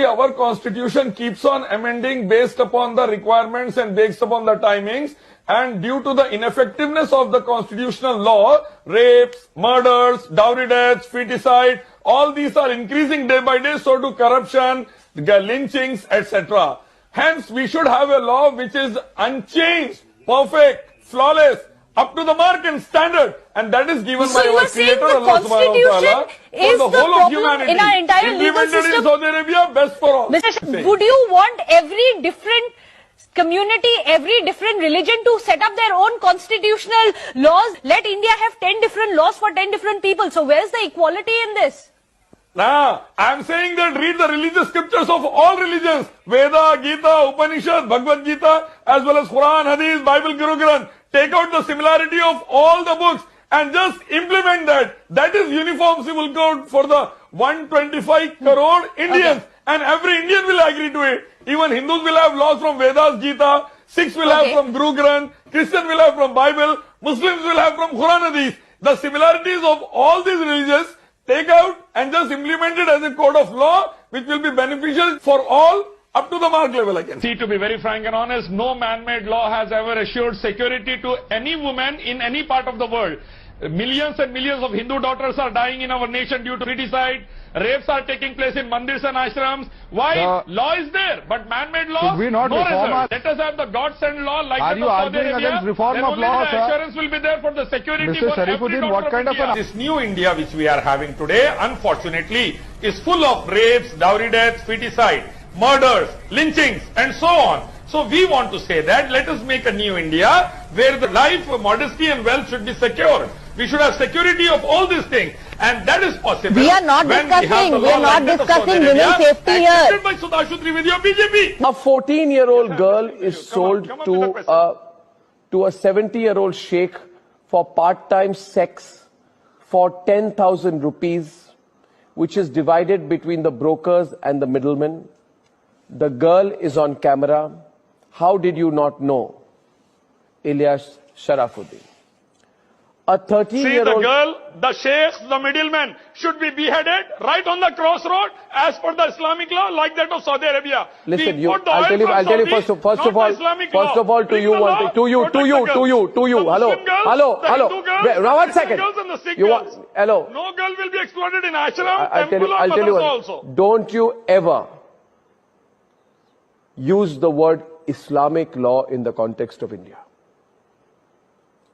Our constitution keeps on amending based upon the requirements and based upon the timings, and due to the ineffectiveness of the constitutional law, rapes, murders, dowry deaths, feticide, all these are increasing day by day, so do corruption, lynchings, etc. Hence, we should have a law which is unchanged, perfect, flawless, up to the mark and standard, and that is given by our Creator, Allah Subhanahu wa Ta'ala, for the whole of humanity. In our entire legal implemented system, in Saudi Arabia, best for all. Mr. Would you want every different community, every different religion to set up their own constitutional laws? Let India have 10 different laws for 10 different people. So where's the equality in this? Nah, I'm saying that read the religious scriptures of all religions. Veda, Gita, Upanishad, Bhagavad Gita, as well as Quran, Hadith, Bible, Guru Granth. Take out the similarity of all the books and just implement that. That is uniform civil code for the 125 crore Indians. Okay. And every Indian will agree to it. Even Hindus will have laws from Vedas, Gita. Sikhs will have from Guru Granth. Christians will have from Bible. Muslims will have from Quran, Hadith. The similarities of all these religions, take out and just implement it as a code of law which will be beneficial for all up to the mark level again. See, to be very frank and honest, no man-made law has ever assured security to any woman in any part of the world. Millions and millions of Hindu daughters are dying in our nation due to feticide. Rapes are taking place in mandirs and ashrams. Why? Law is there, but man-made law, should we not no reform result. Let us have the God-sent law like that of Saudi Arabia. Against reform of law, the assurance will be there for the security Mr. for every Sharifuddin, what kind of an... This new India which we are having today, unfortunately, is full of rapes, dowry deaths, feticide, murders, lynchings, and so on. So we want to say that let us make a new India where the life, modesty and wealth should be secured. We should have security of all these things, and that is possible. We are not discussing women's safety here. By Sudhanshu Trivedi, BJP. A 14-year-old girl is sold to a 70-year-old sheikh for part-time sex for 10,000 rupees, which is divided between the brokers and the middlemen. The girl is on camera. How did you not know? Ilyas Sharifuddin. A 13-year-old... See, the girl, the sheikhs, the middlemen should be beheaded right on the crossroad as per the Islamic law, like that of Saudi Arabia. Listen, I'll tell you first of all, to you one thing. To you. Hello. One second. Hello. No girl will be exploited in ashram, I'll tell you also. Don't you ever use the word Islamic law in the context of India.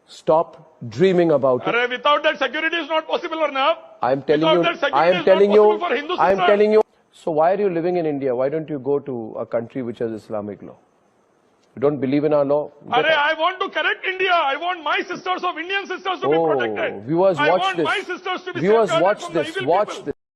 Stop dreaming about it. Without that, security is not possible, Arnab. I'm telling you. So why are you living in India? Why don't you go to a country which has Islamic law? You don't believe in our law? I want to correct India. I want my sisters of Indian sisters to be protected. Viewers, watch this. I want my sisters to be Viewers, safeguarded watch from the this. evil Watch people. this.